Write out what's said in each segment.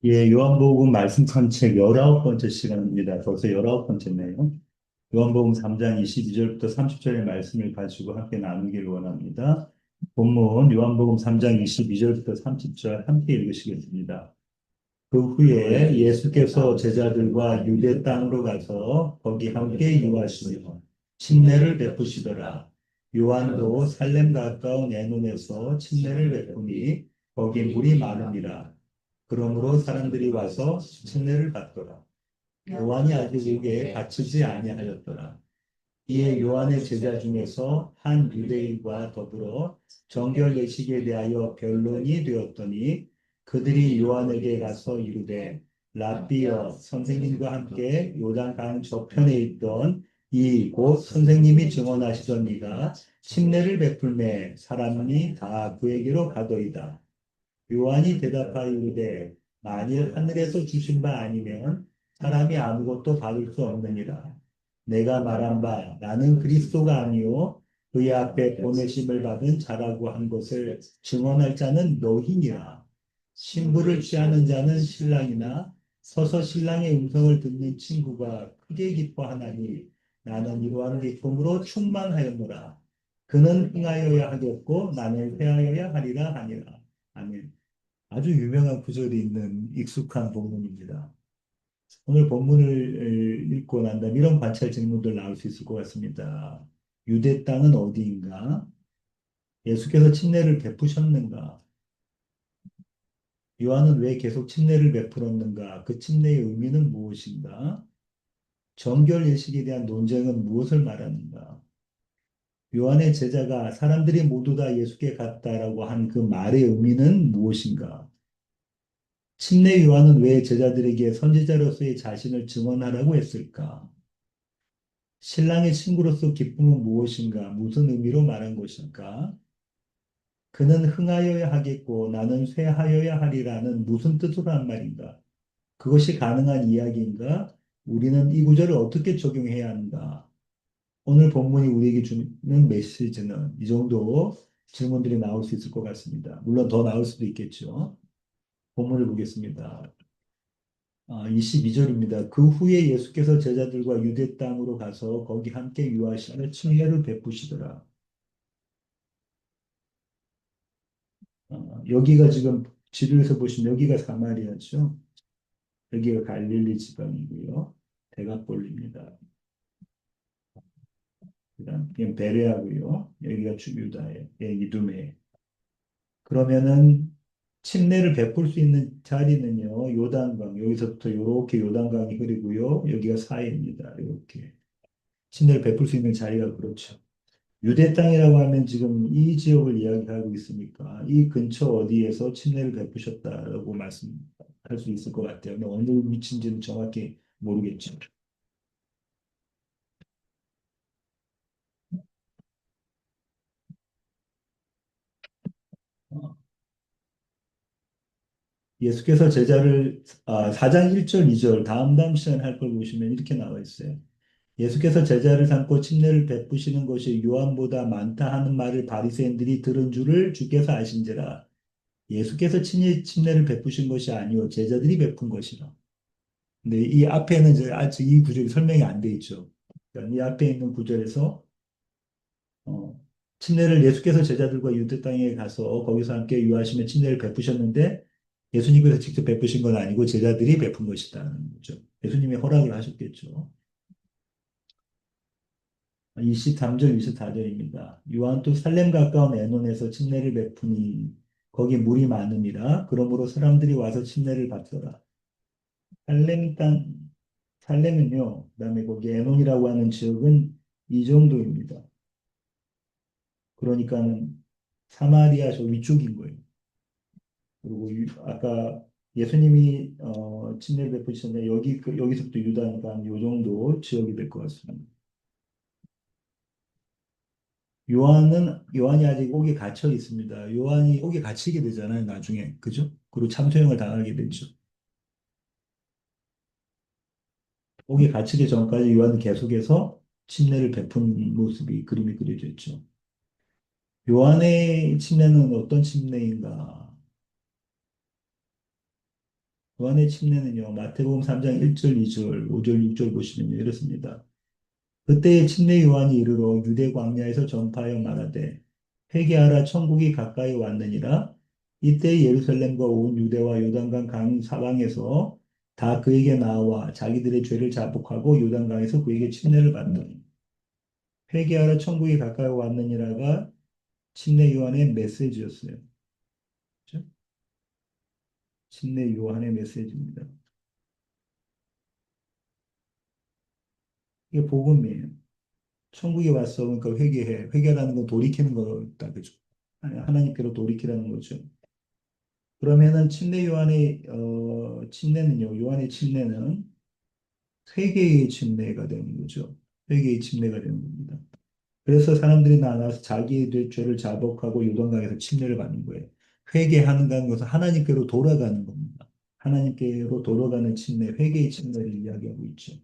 예, 요한복음 말씀 산책 19번째 시간입니다. 벌써 19번째네요. 요한복음 3장 22절부터 30절의 말씀을 가지고 함께 나누길 원합니다. 본문 요한복음 3장 22절부터 30절 함께 읽으시겠습니다. 그 후에 예수께서 제자들과 유대 땅으로 가서 거기 함께 유하시며 침례를 베푸시더라. 요한도 살렘 가까운 에논에서 침례를 베푸니 거기 물이 많음이라. 그러므로 사람들이 와서 침례를 받더라. 요한이 아직 여기에 갇히지 아니하였더라. 이에 요한의 제자 중에서 한 유대인과 더불어 정결 예식에 대하여 변론이 되었더니 그들이 요한에게 가서 이르되 라비어 선생님과 함께 요단강 저편에 있던 이 곧 선생님이 증언하시던 이가 침례를 베풀매 사람이 다 그에게로 가더이다. 요한이 대답하여 이르되 만일 하늘에서 주신 바 아니면 사람이 아무것도 받을 수 없느니라. 내가 말한 바 나는 그리스도가 아니요 그의 앞에 보내심을 받은 자라고 한 것을 증언할 자는 너희니라. 신부를 취하는 자는 신랑이나 서서 신랑의 음성을 듣는 친구가 크게 기뻐하나니 나는 이러한 기쁨으로 충만하였노라. 그는 흥하여야 하겠고 나는 패하여야 하리라 하니라. 아멘. 아주 유명한 구절이 있는 익숙한 본문입니다. 오늘 본문을 읽고 난 다음 이런 관찰 질문들 나올 수 있을 것 같습니다. 유대 땅은 어디인가? 예수께서 침례를 베푸셨는가? 요한은 왜 계속 침례를 베풀었는가? 그 침례의 의미는 무엇인가? 정결 예식에 대한 논쟁은 무엇을 말하는가? 요한의 제자가 사람들이 모두 다 예수께 갔다라고 한 그 말의 의미는 무엇인가? 침례 요한은 왜 제자들에게 선지자로서의 자신을 증언하라고 했을까? 신랑의 친구로서 기쁨은 무엇인가? 무슨 의미로 말한 것일까? 그는 흥하여야 하겠고 나는 쇠하여야 하리라는 무슨 뜻으로 한 말인가? 그것이 가능한 이야기인가? 우리는 이 구절을 어떻게 적용해야 하는가? 오늘 본문이 우리에게 주는 메시지는 이 정도 질문들이 나올 수 있을 것 같습니다. 물론 더 나올 수도 있겠죠. 본문을 보겠습니다. 22절입니다. 그 후에 예수께서 제자들과 유대 땅으로 가서 거기 함께 유하시며 침례를 베푸시더라. 여기가 지금 지도에서 보시면 여기가 사마리아죠. 여기가 갈릴리 지방이고요. 대각볼입니다. 그다음 베레아고요. 여기가 주유다예요. 이두메. 그러면은 침례를 베풀 수 있는 자리는요. 요단강 여기서부터 이렇게 요단강이 흐르고요. 여기가 사해입니다. 이렇게 침례를 베풀 수 있는 자리가 그렇죠. 유대 땅이라고 하면 지금 이 지역을 이야기하고 있으니까 이 근처 어디에서 침례를 베푸셨다라고 말씀할 수 있을 것 같아요. 근데 어느 위치인지는 정확히 모르겠죠. 어, 예수께서 제자를 4장 1절 2절 다음 시간 할 걸 보시면 이렇게 나와 있어요. 예수께서 제자를 삼고 침례를 베푸시는 것이 요한보다 많다 하는 말을 바리새인들이 들은 줄을 주께서 아신지라. 예수께서 침례를 베푸신 것이 아니요 제자들이 베푼 것이라. 근데 이 앞에는 이제 아직 이 구절이 설명이 안 돼 있죠. 그러니까 이 앞에 있는 구절에서 어, 침례를 예수께서 제자들과 유대 땅에 가서 거기서 함께 유하시며 침례를 베푸셨는데 예수님께서 직접 베푸신 건 아니고 제자들이 베푼 것이다는 거죠. 예수님이 허락을 하셨겠죠. 23절, 24절입니다. 요한도 살렘 가까운 에논에서 침례를 베푸니 거기 물이 많음이라 그러므로 사람들이 와서 침례를 받더라. 살렘 땅 살렘은요, 그다음에 거기 에논이라고 하는 지역은 이 정도입니다. 그러니까는 사마리아 저 위쪽인 거예요. 그리고 아까 예수님이 침례를 베푸셨는데 여기서부터 유다니까 요 정도 지역이 될 것 같습니다. 요한이 아직 옥에 갇혀 있습니다. 요한이 옥에 갇히게 되잖아요, 나중에. 그죠? 그리고 참소형을 당하게 되죠. 옥에 갇히기 전까지 요한은 계속해서 침례를 베푼 모습이 그림이 그려져 있죠. 요한의 침례는 어떤 침례인가? 요한의 침례는요, 마태복음 3장 1절, 2절, 5절, 6절 보시면 이렇습니다. 그때의 침례 요한이 이르러 유대 광야에서 전파하여 말하되 회개하라 천국이 가까이 왔느니라. 이때 예루살렘과 온 유대와 요단강 강 사방에서 다 그에게 나와 자기들의 죄를 자복하고 요단강에서 그에게 침례를 받더니 회개하라 천국이 가까이 왔느니라가 침례 요한의 메시지였어요. 그렇죠? 침례 요한의 메시지입니다. 이게 복음이에요. 천국에 왔어. 그러니까 회개해. 회개라는 건 돌이키는 거다. 그죠? 하나님께로 돌이키라는 거죠. 그러면은 침례는요. 요한의 침례는 회개의 침례가 되는 거죠. 회개의 침례가 되는 겁니다. 그래서 사람들이 나와서 자기의 죄를 자복하고 요단강에서 침례를 받는 거예요. 회개하는 것은 하나님께로 돌아가는 겁니다. 하나님께로 돌아가는 침례, 회개의 침례를 이야기하고 있죠.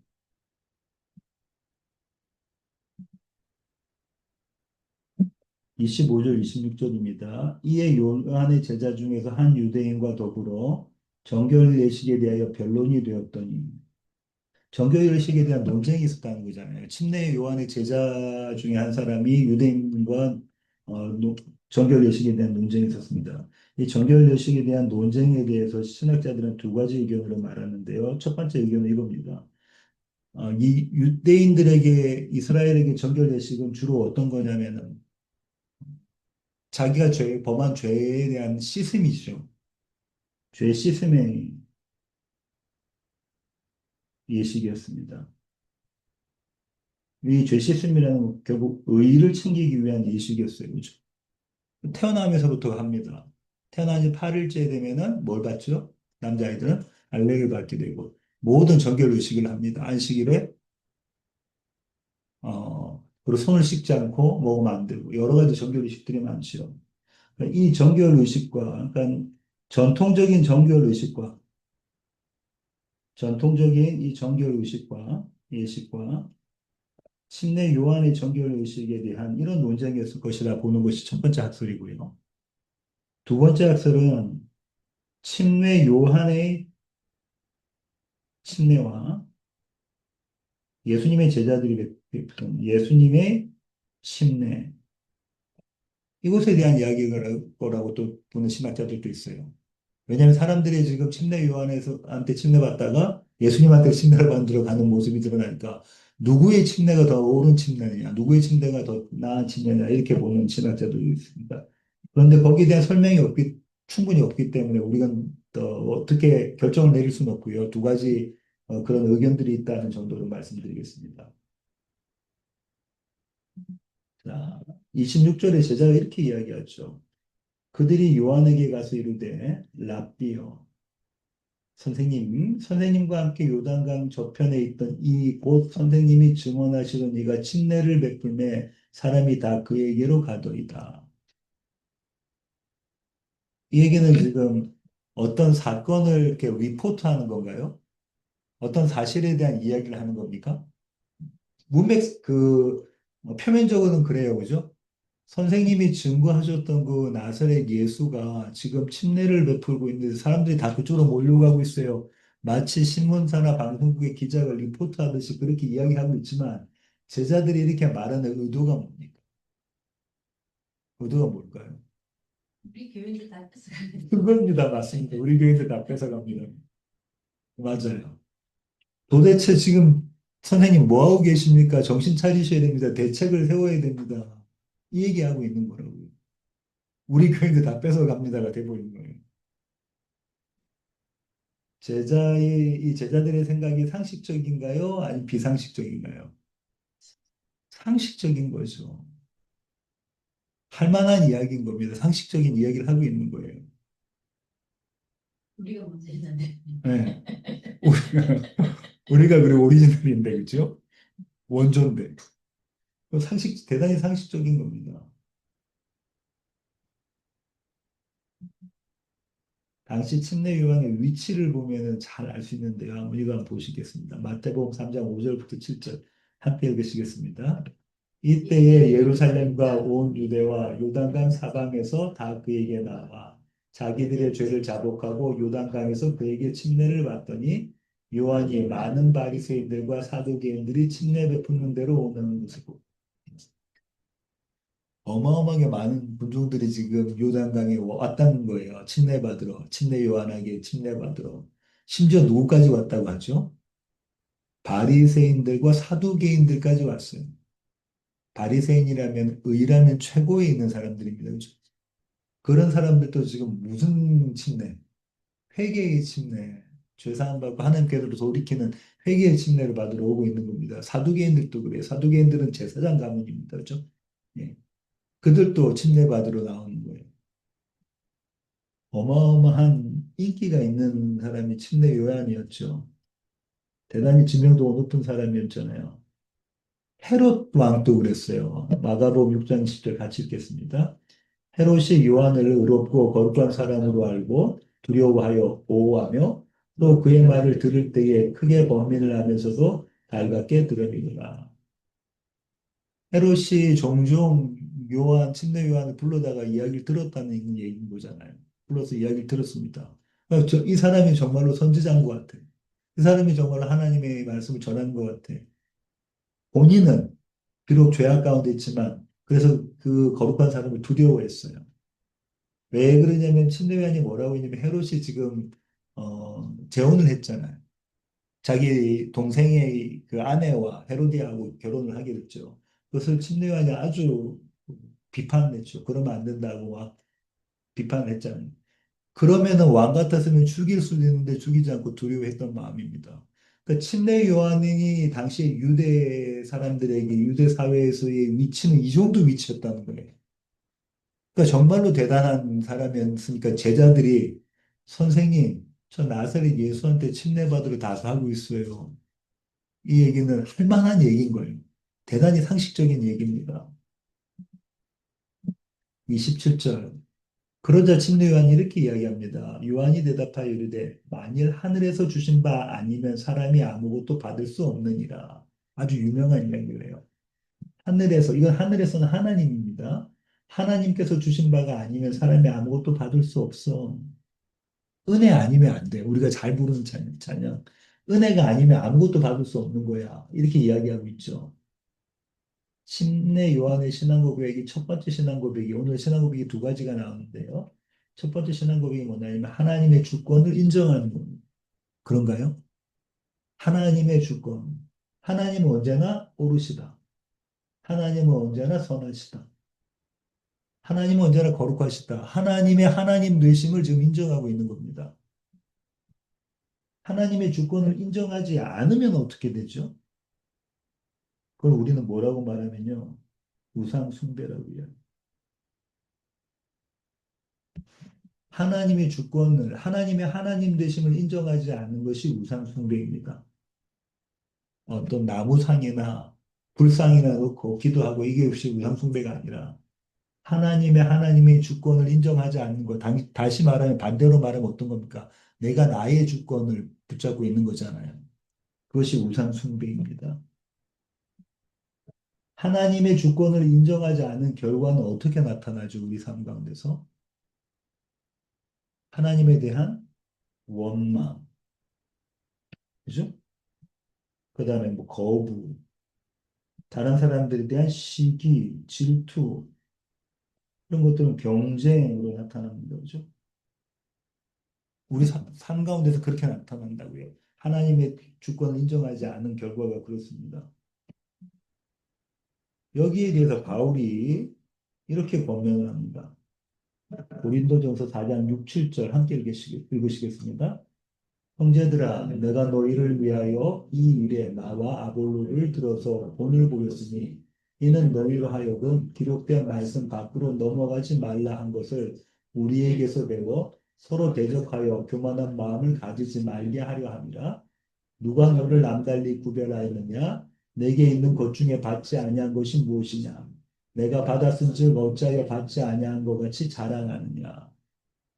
25절, 26절입니다. 이에 요한의 제자 중에서 한 유대인과 더불어 정결 예식에 대하여 변론이 되었더니 정결 예식에 대한 논쟁이 있었다는 거잖아요. 침례 요한의 제자 중에 한 사람이 유대인과 정결 예식에 대한 논쟁이 있었습니다. 이 정결 예식에 대한 논쟁에 대해서 신학자들은 두 가지 의견으로 말하는데요. 첫 번째 의견은 이겁니다. 이 유대인들에게 이스라엘에게 정결 예식은 주로 어떤 거냐면은 자기가 범한 죄에 대한 씻음이죠. 죄 씻음의 예식이었습니다. 이 죄 씻음이라는 건 결국 의를 챙기기 위한 예식이었어요. 그죠? 태어나면서부터 합니다. 태어난 지 8일째 되면은 뭘 받죠? 남자아이들은 알레를 받게 되고 모든 정결 의식을 합니다. 안식일에 그리고 손을 씻지 않고 먹으면 안 되고 여러 가지 정결 의식들이 많죠. 그러니까 이 정결 의식과 그러니까 전통적인 정결 의식과 전통적인 이 정결 의식과 예식과 침례 요한의 정결 의식에 대한 이런 논쟁이었을 것이라 보는 것이 첫 번째 학설이고요. 두 번째 학설은 침례 요한의 침례와 예수님의 제자들이 베푼 예수님의 침례 이것에 대한 이야기라고 또 보는 신학자들도 있어요. 왜냐하면 사람들이 지금 침례 요한한테 침례받다가 예수님한테 침례를 받으러 가는 모습이 드러나니까 누구의 침례가 더 옳은 침례냐, 누구의 침례가 더 나은 침례냐 이렇게 보는 신학자도 있습니다. 그런데 거기에 대한 충분히 없기 때문에 우리가 어떻게 결정을 내릴 수는 없고요. 두 가지 그런 의견들이 있다는 정도로 말씀드리겠습니다. 자, 26절에 제자가 이렇게 이야기하죠. 그들이 요한에게 가서 이르되 랍비여 선생님과 함께 요단강 저편에 있던 이 곧 선생님이 증언하시던 이가 침례를 베풀매 사람이 다 그에게로 가더이다. 이 얘기는 지금 어떤 사건을 이렇게 리포트하는 건가요? 어떤 사실에 대한 이야기를 하는 겁니까? 표면적으로는 그래요, 그죠? 선생님이 증거하셨던 그 나사렛 예수가 지금 침례를 베풀고 있는데 사람들이 다 그쪽으로 몰려가고 있어요. 마치 신문사나 방송국의 기자가 리포트하듯이 그렇게 이야기하고 있지만 제자들이 이렇게 말하는 의도가 뭡니까? 의도가 뭘까요? 우리 교회를 다 뺏어가는 그겁니다. 맞습니다. 우리 교회에서 다 뺏어갑니다. 맞아요. 도대체 지금 선생님 뭐 하고 계십니까? 정신 차리셔야 됩니다. 대책을 세워야 됩니다. 이 얘기하고 있는 거라고요. 우리 교회도 다 뺏어갑니다가 돼버린 거예요. 이 제자들의 생각이 상식적인가요? 아니면 비상식적인가요? 상식적인 거죠. 할 만한 이야기인 겁니다. 상식적인 이야기를 하고 있는 거예요. 우리가 먼저 했는데 네. 우리가 그래 오리지널인데, 그죠? 원조인데. 대단히 상식적인 겁니다. 당시 침례 요한의 위치를 보면은 잘 알 수 있는데요. 한번 이거 한번 보시겠습니다. 마태복음 3장 5절부터 7절 함께 읽으시겠습니다. 이때에 예루살렘과 온 유대와 요단강 사방에서 다 그에게 나와 자기들의 죄를 자복하고 요단강에서 그에게 침례를 받더니 요한이 많은 바리새인들과 사두개인들이 침례 베푸는 대로 오는 것이고 어마어마하게 많은 군중들이 지금 요단강에 왔다는 거예요. 침례받으러, 침례 요한에게 침례받으러. 심지어 누구까지 왔다고 하죠? 바리새인들과 사두개인들까지 왔어요. 바리새인이라면 의라면 최고에 있는 사람들입니다. 그죠? 그런 사람들도 지금 무슨 침례? 회개의 침례. 죄사함 받고 하나님께로 돌이키는 회개의 침례를 받으러 오고 있는 겁니다. 사두개인들도 그래요. 사두개인들은 제사장 가문입니다. 그죠? 예. 그들도 침례 받으러 나오는 거예요. 어마어마한 인기가 있는 사람이 침례 요한이었죠. 대단히 지명도가 높은 사람이었잖아요. 헤롯 왕도 그랬어요. 마가복음 6장 10절 같이 읽겠습니다. 헤롯이 요한을 의롭고 거룩한 사람으로 알고 두려워하여 보호하며 또 그의 말을 들을 때에 크게 범민을 하면서도 달갑게 들으리라. 헤롯이 종종 침례 요한을 불러다가 이야기를 들었다는 얘기인 거잖아요. 불러서 이야기를 들었습니다. 이 사람이 정말로 선지자인 것 같아. 이 사람이 정말로 하나님의 말씀을 전하는 것 같아. 본인은 비록 죄악 가운데 있지만 그래서 그 거룩한 사람을 두려워했어요. 왜 그러냐면 침례요한이 뭐라고 했냐면 헤롯이 지금 재혼을 했잖아요. 자기 동생의 그 아내와 헤로디아하고 결혼을 하게 됐죠. 그것을 침례요한이 아주 비판했죠. 그러면 안 된다고 막 비판했잖아요. 그러면은 왕 같았으면 죽일 수도 있는데 죽이지 않고 두려워했던 마음입니다. 그러니까 침례 요한이 당시 유대 사람들에게 유대 사회에서의 위치는 이 정도 위치였다는 거예요. 그러니까 정말로 대단한 사람이었으니까 제자들이 선생님, 저 나사렛 예수한테 침례받으러 다서 하고 있어요. 이 얘기는 할 만한 얘기인 거예요. 대단히 상식적인 얘기입니다. 27절. 그러자 침례 요한이 이렇게 이야기합니다. 요한이 대답하여 이르되 만일 하늘에서 주신 바 아니면 사람이 아무것도 받을 수 없느니라. 아주 유명한 이야기예요. 하늘에서 이건 하늘에서는 하나님입니다. 하나님께서 주신 바가 아니면 사람이 아무것도 받을 수 없어. 은혜 아니면 안 돼. 우리가 잘 부르는 찬양. 은혜가 아니면 아무것도 받을 수 없는 거야. 이렇게 이야기하고 있죠. 침례 요한의 신앙 고백이 첫 번째 신앙 고백이 오늘 신앙 고백이 두 가지가 나오는데요. 첫 번째 신앙 고백이 뭐냐면 하나님의 주권을 인정하는 겁니다. 그런가요? 하나님의 주권. 하나님은 언제나 옳으시다. 하나님은 언제나 선하시다. 하나님은 언제나 거룩하시다. 하나님의 하나님 되심을 지금 인정하고 있는 겁니다. 하나님의 주권을 인정하지 않으면 어떻게 되죠? 그걸 우리는 뭐라고 말하면요. 우상 숭배라고 해요. 하나님의 주권을, 하나님의 하나님 되심을 인정하지 않는 것이 우상 숭배입니다. 어떤 나무상이나 불상이나 놓고 기도하고 이게 없이 우상 숭배가 아니라 하나님의 주권을 인정하지 않는 것. 다시 말하면 반대로 말하면 어떤 겁니까? 내가 나의 주권을 붙잡고 있는 거잖아요. 그것이 우상 숭배입니다. 하나님의 주권을 인정하지 않는 결과는 어떻게 나타나죠? 우리 삶 가운데서? 하나님에 대한 원망, 그죠? 그 다음에 뭐 거부, 다른 사람들에 대한 시기, 질투, 이런 것들은 경쟁으로 나타나는 거죠. 우리 삶 가운데서 그렇게 나타난다고요. 하나님의 주권을 인정하지 않은 결과가 그렇습니다. 여기에 대해서 바울이 이렇게 권면을 합니다. 고린도전서 4장 6, 7절 함께 읽으시겠습니다. 형제들아, 내가 너희를 위하여 이 일에 나와 아볼로를 들어서 본을 보였으니 이는 너희로 하여금 기록된 말씀 밖으로 넘어가지 말라 한 것을 우리에게서 배워 서로 대적하여 교만한 마음을 가지지 말게 하려 함이라. 누가 너를 남달리 구별하였느냐? 내게 있는 것 중에 받지 아니한 것이 무엇이냐? 내가 받았은즉 어찌하여 받지 아니한 것 같이 자랑하느냐?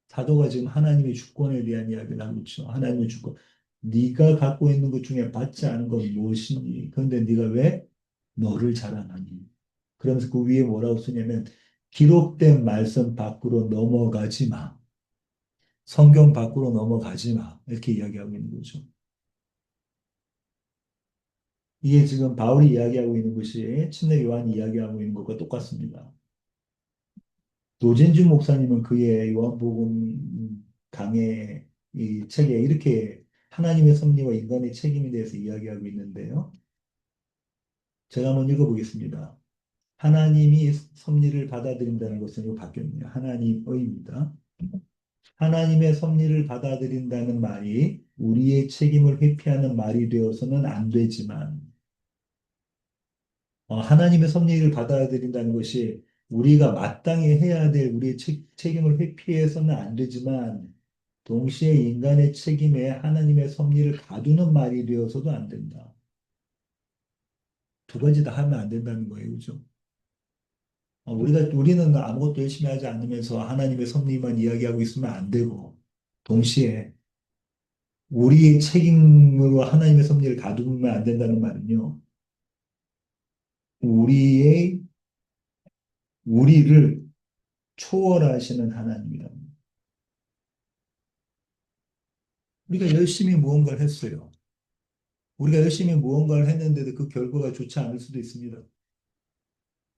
사도가 지금 하나님의 주권에 대한 이야기를 하고 있죠. 하나님의 주권. 네가 갖고 있는 것 중에 받지 않은 건 무엇이니? 그런데 네가 왜 너를 자랑하니? 그러면서 그 위에 뭐라고 쓰냐면 기록된 말씀 밖으로 넘어가지 마. 성경 밖으로 넘어가지 마. 이렇게 이야기하고 있는 거죠. 이게 지금 바울이 이야기하고 있는 것이 침례 요한이 이야기하고 있는 것과 똑같습니다. 노진주 목사님은 그의 요한복음 강해 이 책에 이렇게 하나님의 섭리와 인간의 책임에 대해서 이야기하고 있는데요. 제가 한번 읽어보겠습니다. 하나님이 섭리를 받아들인다는 것은 이거 바뀌었네요. 하나님의입니다. 하나님의 섭리를 받아들인다는 말이 우리의 책임을 회피하는 말이 되어서는 안 되지만, 하나님의 섭리를 받아들인다는 것이 우리가 마땅히 해야 될 우리의 책임을 회피해서는 안 되지만, 동시에 인간의 책임에 하나님의 섭리를 가두는 말이 되어서도 안 된다. 두 가지 다 하면 안 된다는 거예요. 그죠? 우리는 아무것도 열심히 하지 않으면서 하나님의 섭리만 이야기하고 있으면 안 되고, 동시에 우리의 책임으로 하나님의 섭리를 가두면 안 된다는 말은요, 우리의, 우리를 초월하시는 하나님이다. 우리가 열심히 무언가를 했어요. 우리가 열심히 무언가를 했는데도 그 결과가 좋지 않을 수도 있습니다.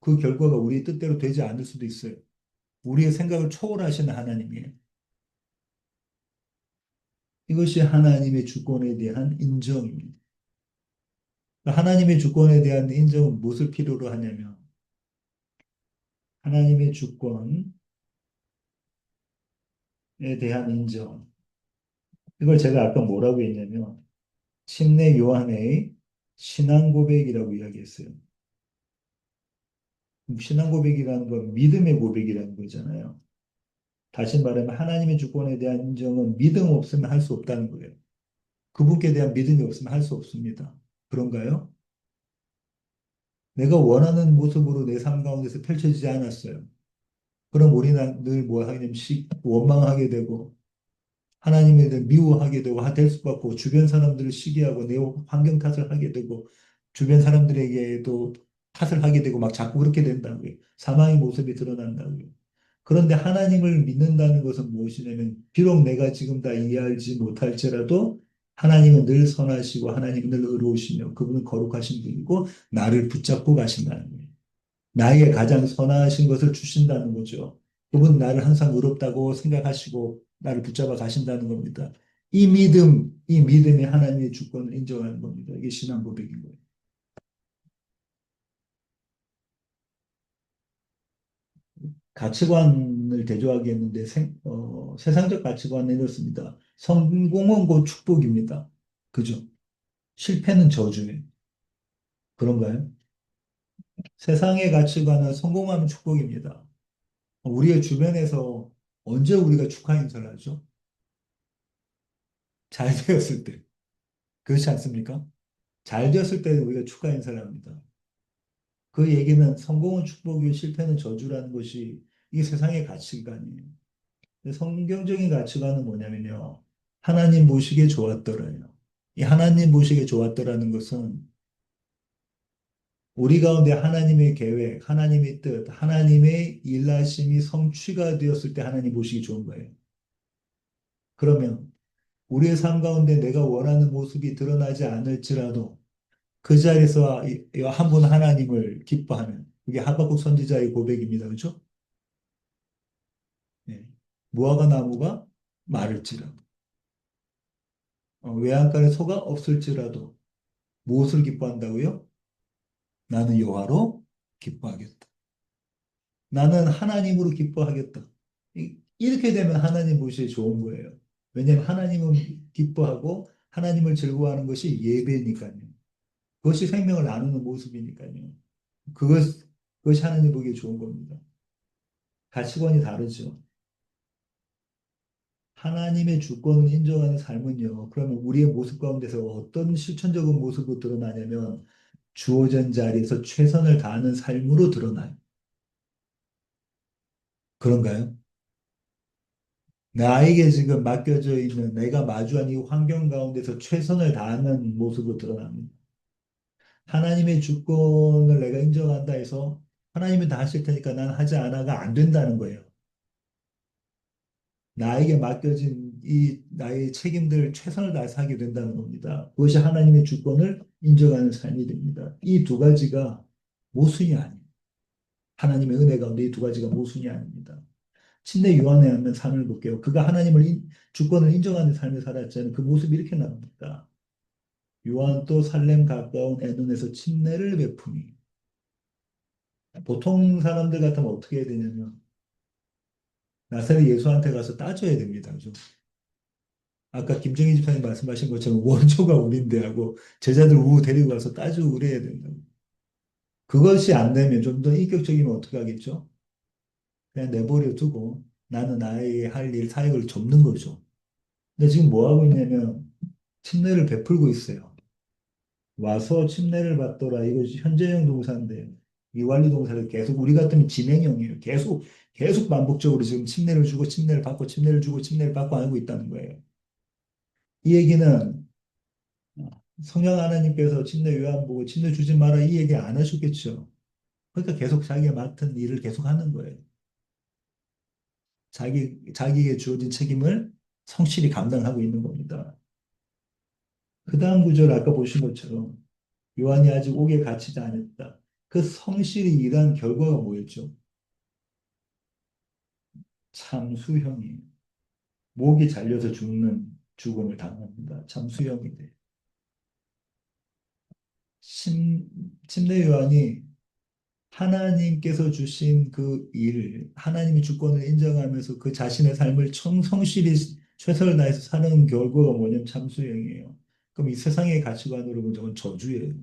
그 결과가 우리의 뜻대로 되지 않을 수도 있어요. 우리의 생각을 초월하시는 하나님이에요. 이것이 하나님의 주권에 대한 인정입니다. 하나님의 주권에 대한 인정은 무엇을 필요로 하냐면, 하나님의 주권에 대한 인정. 이걸 제가 아까 뭐라고 했냐면, 침례 요한의 신앙 고백이라고 이야기했어요. 신앙 고백이라는 건 믿음의 고백이라는 거잖아요. 다시 말하면 하나님의 주권에 대한 인정은 믿음 없으면 할 수 없다는 거예요. 그분께 대한 믿음이 없으면 할 수 없습니다. 그런가요? 내가 원하는 모습으로 내 삶 가운데서 펼쳐지지 않았어요. 그럼 우리는 늘 뭐 하냐면 원망하게 되고 하나님에 대해 미워하게 되고 될 수밖에 없고 주변 사람들을 시기하고 내 환경 탓을 하게 되고 주변 사람들에게도 탓을 하게 되고 막 자꾸 그렇게 된다고요. 사망의 모습이 드러난다고요. 그런데 하나님을 믿는다는 것은 무엇이냐면 비록 내가 지금 다 이해하지 못할지라도 하나님은 늘 선하시고 하나님은 늘 의로우시며 그분은 거룩하신 분이고 나를 붙잡고 가신다는 거예요. 나에게 가장 선하신 것을 주신다는 거죠. 그분 나를 항상 의롭다고 생각하시고 나를 붙잡아 가신다는 겁니다. 이 믿음이 하나님의 주권을 인정하는 겁니다. 이게 신앙 고백인 거예요. 가치관을 대조하겠는데 세상적 가치관은 이렇습니다. 성공은 곧 축복입니다. 그죠? 실패는 저주예요. 그런가요? 세상의 가치관은 성공하면 축복입니다. 우리의 주변에서 언제 우리가 축하 인사를 하죠? 잘 되었을 때. 그렇지 않습니까? 잘 되었을 때 우리가 축하 인사를 합니다. 그 얘기는 성공은 축복이고 실패는 저주라는 것이 이 세상의 가치관이에요. 성경적인 가치관은 뭐냐면요. 하나님 보시기에 좋았더라요. 이 하나님 보시기에 좋았더라는 것은 우리 가운데 하나님의 계획, 하나님의 뜻, 하나님의 일하심이 성취가 되었을 때 하나님 보시기 좋은 거예요. 그러면 우리의 삶 가운데 내가 원하는 모습이 드러나지 않을지라도 그 자리에서 한 분 하나님을 기뻐하는 그게 하박국 선지자의 고백입니다. 그렇죠? 네. 무화과 나무가 마를지라도 외양간에 소가 없을지라도 무엇을 기뻐한다고요? 나는 여호와로 기뻐하겠다. 나는 하나님으로 기뻐하겠다. 이렇게 되면 하나님 보시기에 좋은 거예요. 왜냐하면 하나님은 기뻐하고 하나님을 즐거워하는 것이 예배니까요. 그것이 생명을 나누는 모습이니까요. 그것, 그것이 하나님 보기에 좋은 겁니다. 가치관이 다르죠. 하나님의 주권을 인정하는 삶은요, 그러면 우리의 모습 가운데서 어떤 실천적인 모습으로 드러나냐면, 주어진 자리에서 최선을 다하는 삶으로 드러나요. 그런가요? 나에게 지금 맡겨져 있는 내가 마주한 이 환경 가운데서 최선을 다하는 모습으로 드러납니다. 하나님의 주권을 내가 인정한다 해서 하나님이 다 하실 테니까 난 하지 않아가 안 된다는 거예요. 나에게 맡겨진 이 나의 책임들 최선을 다해서 하게 된다는 겁니다. 그것이 하나님의 주권을 인정하는 삶이 됩니다. 이 두 가지가 모순이 아니에요. 하나님의 은혜 가운데 이 두 가지가 모순이 아닙니다. 침례 요한에 하면 삶을 볼게요. 그가 주권을 인정하는 삶을 살았잖아요. 그 모습이 이렇게 나옵니다. 요한 또 살렘 가까운 에논에서 침례를 베푸니 보통 사람들 같으면 어떻게 해야 되냐면 나사렛 예수한테 가서 따져야 됩니다. 그죠? 아까 김정희 집사님 말씀하신 것처럼 원조가 우린데 하고 제자들 우 데리고 가서 따지고 그래야 된다고. 그것이 안 되면 좀 더 인격적이면 어떻게 하겠죠? 그냥 내버려 두고 나는 나의 할 일, 사역을 접는 거죠. 근데 지금 뭐 하고 있냐면 침례를 베풀고 있어요. 와서 침례를 받더라. 이것이 현재형 동사인데 미완료 동사를 계속 우리 같으면 진행형이에요. 계속 반복적으로 지금 침례를 주고 침례를 받고 침례를 주고 침례를 받고 하고 있다는 거예요. 이 얘기는 성령 하나님께서 침례 요한 보고 침례 주지 마라 이 얘기 안 하셨겠죠. 그러니까 계속 자기가 맡은 일을 계속 하는 거예요. 자기에게 주어진 책임을 성실히 감당하고 있는 겁니다. 그 다음 구절 아까 보신 것처럼 요한이 아직 옥에 갇히지 않았다. 그 성실히 일한 결과가 뭐였죠? 참수형이에요. 목이 잘려서 죽는 죽음을 당합니다. 참수형이 돼. 침, 침례 요한이 하나님께서 주신 그 일, 하나님이 주권을 인정하면서 그 자신의 삶을 성실히 최선을 다해서 사는 결과가 뭐냐면 참수형이에요. 그럼 이 세상의 가치관으로 보자면 저주예요.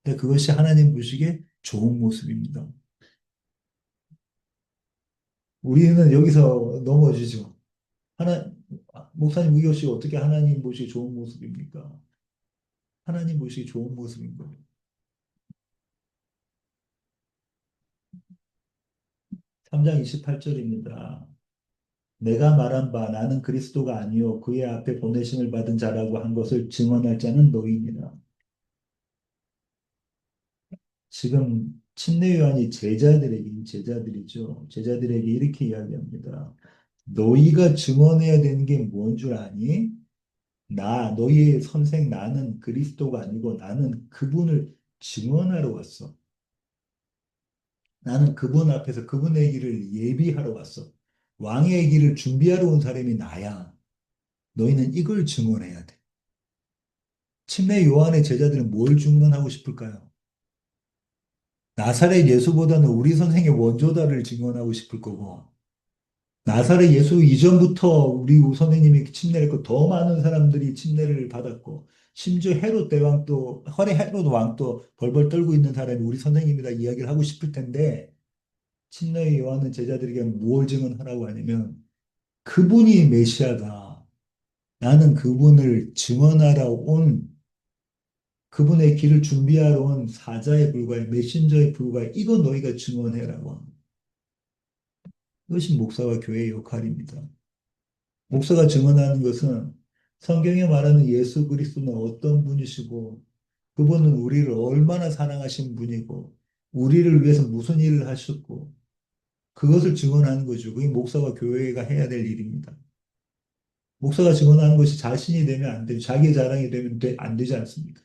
근데 그것이 하나님 보시기에 좋은 모습입니다. 우리는 여기서 넘어지죠. 목사님 이것이 어떻게 하나님 보시기 좋은 모습입니까? 하나님 보시기 좋은 모습인 거예요. 3장 28절입니다. 내가 말한 바 나는 그리스도가 아니요 그의 앞에 보내심을 받은 자라고 한 것을 증언할 자는 너희니라. 지금 침례 요한이 제자들이죠. 제자들에게 이렇게 이야기합니다. 너희가 증언해야 되는 게 뭔 줄 아니? 너희의 선생 나는 그리스도가 아니고 나는 그분을 증언하러 왔어. 나는 그분 앞에서 그분의 길을 예비하러 왔어. 왕의 길을 준비하러 온 사람이 나야. 너희는 이걸 증언해야 돼. 침례 요한의 제자들은 뭘 증언하고 싶을까요? 나사렛 예수보다는 우리 선생의 원조다를 증언하고 싶을 거고, 나사렛 예수 이전부터 우리 선생님이 침례를 했고, 더 많은 사람들이 침례를 받았고, 심지어 헤롯 대왕도, 헤롯 왕도 벌벌 떨고 있는 사람이 우리 선생님이다 이야기를 하고 싶을 텐데, 침례 요한은 제자들에게 뭘 증언하라고 하냐면, 그분이 메시아다. 나는 그분을 증언하러 온 그분의 길을 준비하러 온 사자에 불과해, 메신저에 불과해. 이거 너희가 증언해라고 합니다. 이것이 목사와 교회의 역할입니다. 목사가 증언하는 것은 성경에 말하는 예수 그리스도는 어떤 분이시고, 그분은 우리를 얼마나 사랑하신 분이고, 우리를 위해서 무슨 일을 하셨고, 그것을 증언하는 거죠. 그게 목사와 교회가 해야 될 일입니다. 목사가 증언하는 것이 자신이 되면 안 되죠. 자기 자랑이 되면 안 되지 않습니까?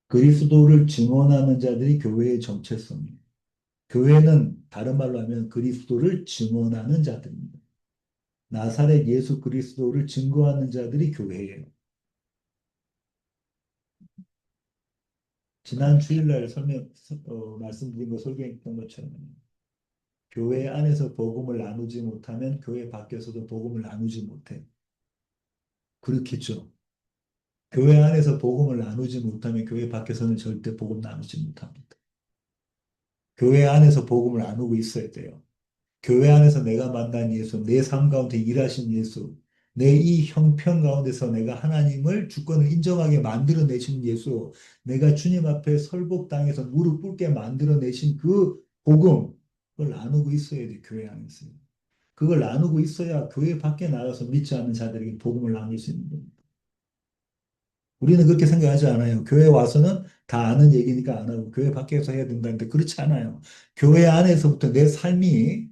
그리스도를 증언하는 자들이 교회의 정체성이에요. 교회는 다른 말로 하면 그리스도를 증언하는 자들입니다. 나사렛 예수 그리스도를 증거하는 자들이 교회예요. 지난 주일날 말씀드린 거 설교했던 것처럼 교회 안에서 복음을 나누지 못하면 교회 밖에서도 복음을 나누지 못해. 그렇겠죠. 교회 안에서 복음을 나누지 못하면 교회 밖에서는 절대 복음 나누지 못합니다. 교회 안에서 복음을 나누고 있어야 돼요. 교회 안에서 내가 만난 예수, 내 삶 가운데 일하신 예수, 내 이 형편 가운데서 내가 하나님을 주권을 인정하게 만들어 내신 예수, 내가 주님 앞에 설복당해서 무릎 꿇게 만들어 내신 그 복음, 그걸 나누고 있어야 돼, 교회 안에서. 그걸 나누고 있어야 교회 밖에 나가서 믿지 않는 자들에게 복음을 나눌 수 있는 겁니다. 우리는 그렇게 생각하지 않아요. 교회 와서는 다 아는 얘기니까 안 하고 교회 밖에서 해야 된다는데 그렇지 않아요. 교회 안에서부터 내 삶이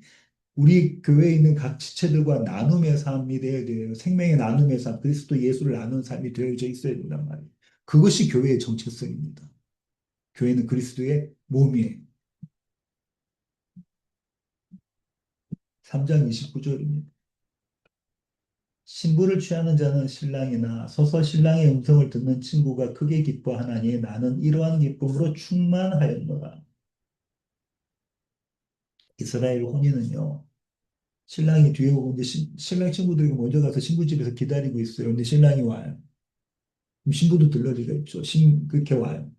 우리 교회에 있는 각 지체들과 나눔의 삶이 되어야 돼요. 생명의 나눔의 삶, 그리스도 예수를 나누는 삶이 되어져 있어야 된단 말이에요. 그것이 교회의 정체성입니다. 교회는 그리스도의 몸이에요. 3장 29절입니다. 신부를 취하는 자는 신랑이나 서서 신랑의 음성을 듣는 친구가 크게 기뻐하나니 나는 이러한 기쁨으로 충만하였노라. 이스라엘 혼인은요. 신랑이 뒤에 오고 이제 신랑 친구들이 먼저 가서 신부 집에서 기다리고 있어요. 근데 신랑이 와요. 그럼 신부도 들러리가 있죠. 그렇게 와요.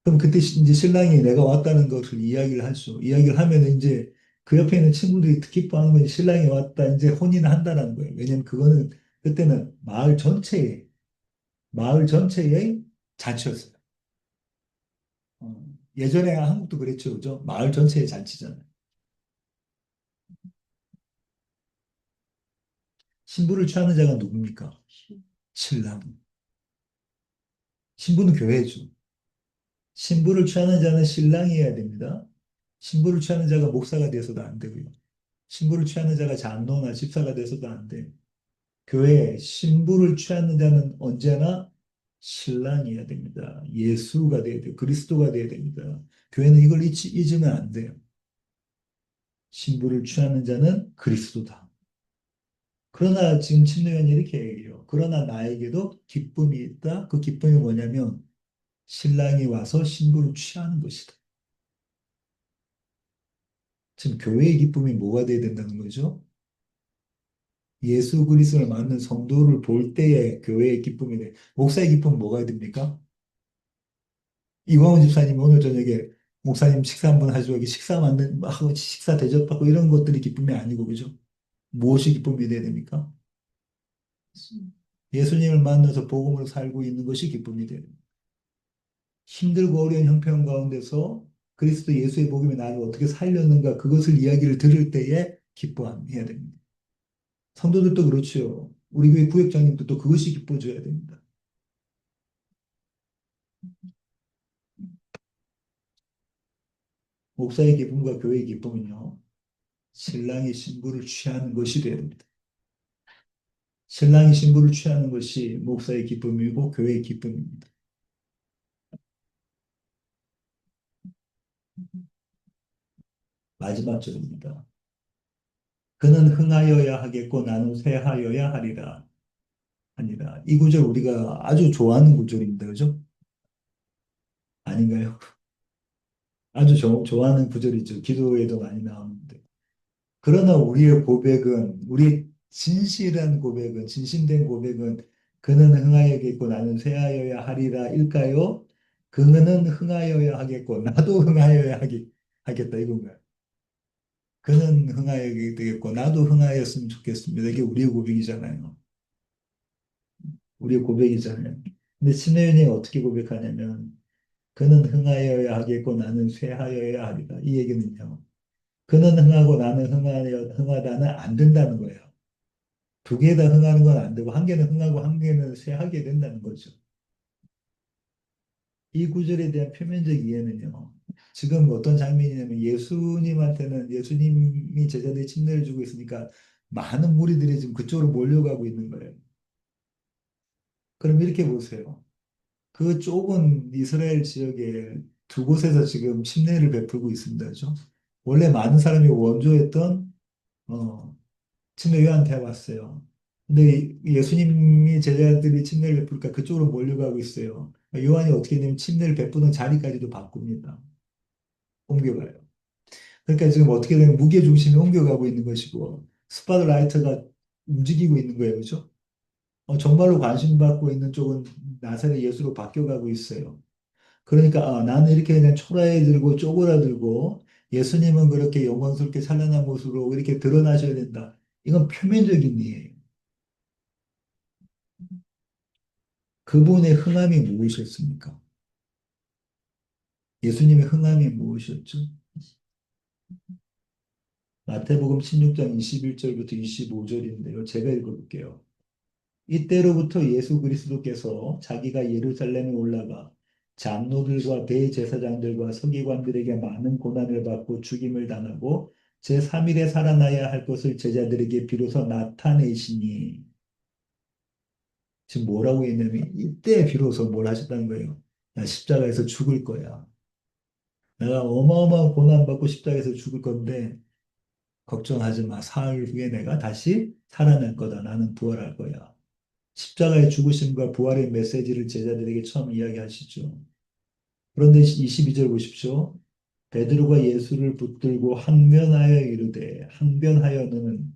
그럼 그때 이제 신랑이 내가 왔다는 것을 이야기를 하죠. 이야기를 하면 이제 그 옆에 있는 친구들이 기뻐하는 건 신랑이 왔다. 이제 혼인을 한다는 거예요. 왜냐면 그거는 그때는 마을 전체의 잔치였어요. 예전에 한국도 그랬죠. 그죠? 마을 전체의 잔치잖아요. 신부를 취하는 자가 누굽니까? 신랑. 신부는 교회죠. 신부를 취하는 자는 신랑이어야 됩니다. 신부를 취하는 자가 목사가 돼서도 안 되고요. 신부를 취하는 자가 장로나 집사가 돼서도 안 돼요. 교회에 신부를 취하는 자는 언제나 신랑이어야 됩니다. 예수가 돼야 돼요. 그리스도가 돼야 됩니다. 교회는 이걸 잊으면 안 돼요. 신부를 취하는 자는 그리스도다. 그러나 지금 침례위원이 이렇게 얘기해요. 그러나 나에게도 기쁨이 있다. 그 기쁨이 뭐냐면 신랑이 와서 신부를 취하는 것이다. 지금 교회의 기쁨이 뭐가 돼야 된다는 거죠? 예수 그리스도를 만난 성도를 볼 때에 교회의 기쁨이 돼. 목사의 기쁨은 뭐가 됩니까? 이광훈 집사님 오늘 저녁에 목사님 식사 한번 하시고 여기 하고 식사 대접받고 이런 것들이 기쁨이 아니고 그죠? 무엇이 기쁨이 돼야 됩니까? 예수님을 만나서 복음으로 살고 있는 것이 기쁨이 돼야 됩니다. 힘들고 어려운 형편 가운데서 그리스도 예수의 복음이 나를 어떻게 살렸는가 그것을 이야기를 들을 때에 기뻐해야 됩니다. 성도들도 그렇죠. 우리 교회 구역장님도 또 그것이 기뻐져야 됩니다. 목사의 기쁨과 교회의 기쁨은요. 신랑이 신부를 취하는 것이 되야 됩니다. 신랑이 신부를 취하는 것이 목사의 기쁨이고 교회의 기쁨입니다. 마지막 절입니다. 그는 흥하여야 하겠고 나는 쇠하여야 하리라. 아니라 이 구절 우리가 아주 좋아하는 구절입니다. 그죠? 아닌가요? 아주 좋아하는 구절이죠. 기도에도 많이 나오는데. 그러나 우리의 고백은, 우리 진실한 고백은, 진심된 고백은 그는 흥하여야겠고 나는 쇠하여야 하리라 일까요? 그는 흥하여야 하겠고 나도 하겠다 이건가요? 그는 흥하여야 되겠고 나도 흥하였으면 좋겠습니다. 이게 우리의 고백이잖아요. 우리의 고백이잖아요. 근데 신혜연이 어떻게 고백하냐면 그는 흥하여야 하겠고 나는 쇠하여야 하리라. 이 얘기는요. 그는 흥하고 나는 흥하다는 안 된다는 거예요. 두 개 다 흥하는 건 안 되고 한 개는 흥하고 한 개는 쇠하게 된다는 거죠. 이 구절에 대한 표면적 이해는요. 지금 어떤 장면이냐면 예수님한테는 예수님이 제자들이 침례를 주고 있으니까 많은 무리들이 지금 그쪽으로 몰려가고 있는 거예요. 그럼 이렇게 보세요. 그 좁은 이스라엘 지역에 두 곳에서 지금 침례를 베풀고 있습니다. 그죠? 원래 많은 사람이 원조했던 어, 침례요한테 왔어요. 근데 예수님이 제자들이 침례를 베풀니까 그쪽으로 몰려가고 있어요. 요한이 어떻게 되냐면 침례를 베푸는 자리까지도 바꿉니다. 옮겨가요. 그러니까 지금 어떻게 되면 무게 중심이 옮겨가고 있는 것이고 스팟라이트가 움직이고 있는 거예요. 그죠? 정말로 관심받고 있는 쪽은 나사렛 예수로 바뀌어가고 있어요. 그러니까 나는 이렇게 그냥 초라해 들고 쪼그라들고 예수님은 그렇게 영광스럽게 찬란한 모습으로 이렇게 드러나셔야 된다. 이건 표면적인 이에요. 그분의 흥함이 무엇이었습니까? 예수님의 흥함이 무엇이었죠? 마태복음 16장 21절부터 25절인데요. 제가 읽어볼게요. 이때로부터 예수 그리스도께서 자기가 예루살렘에 올라가 장로들과 대제사장들과 서기관들에게 많은 고난을 받고 죽임을 당하고 제3일에 살아나야 할 것을 제자들에게 비로소 나타내시니 지금 뭐라고 했냐면 이때 비로소 뭘 하셨다는 거예요. 나 십자가에서 죽을 거야. 내가 어마어마한 고난받고 십자가에서 죽을 건데 걱정하지 마. 사흘 후에 내가 다시 살아날 거다. 나는 부활할 거야. 십자가의 죽으심과 부활의 메시지를 제자들에게 처음 이야기하시죠. 그런데 22절 보십시오. 베드로가 예수를 붙들고 항변하여 이르되 항변하여는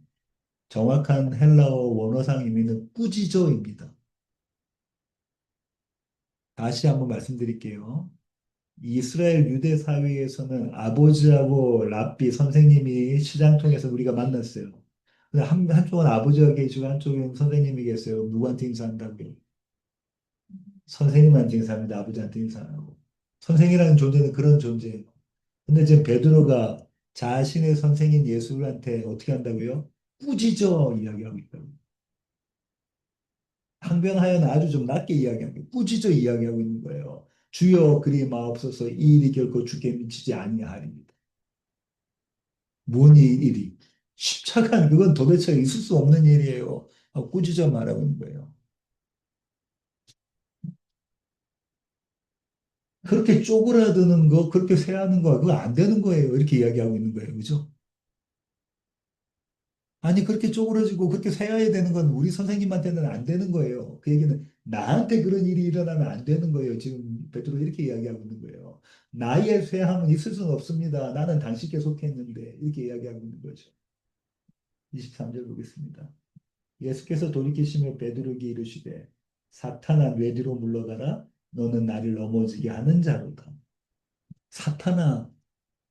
정확한 헬라어 원어상 의미는 꾸짖어입니다. 다시 한번 말씀드릴게요. 이스라엘 유대 사회에서는 아버지하고 랍비 선생님이 시장 통해서 우리가 만났어요. 근데 한쪽은 아버지가 계시고 한쪽은 선생님이 계세요. 누구한테 인사한다고요? 선생님한테 인사합니다. 아버지한테 인사 안 하고. 선생이라는 존재는 그런 존재예요. 근데 지금 베드로가 자신의 선생인 예수한테 어떻게 한다고요? 꾸짖어 이야기하고 있다고. 항변하여는 아주 좀 낮게 이야기하고 꾸짖어 이야기하고 있는 거예요. 주여 그리 마옵소서 이 일이 결코 주께 미치지 아니하리이다. 뭔 일이? 십자가는 그건 도대체 있을 수 없는 일이에요. 하고 꾸짖어 말하고 있는 거예요. 그렇게 쪼그라드는 거, 그렇게 세하는 거, 그거 안 되는 거예요. 이렇게 이야기하고 있는 거예요. 그죠? 아니, 그렇게 쪼그러지고 그렇게 세야 되는 건 우리 선생님한테는 안 되는 거예요. 그 얘기는 나한테 그런 일이 일어나면 안 되는 거예요. 지금 베드로 이렇게 이야기하고 있는 거예요. 나의 쇠함은 있을 수는 없습니다. 나는 당신께 속했는데 이렇게 이야기하고 있는 거죠. 23절 보겠습니다. 예수께서 돌이키시며 베드로에게 이르시되 사탄아 내 뒤로 물러가라 너는 나를 넘어지게 하는 자로다. 사탄아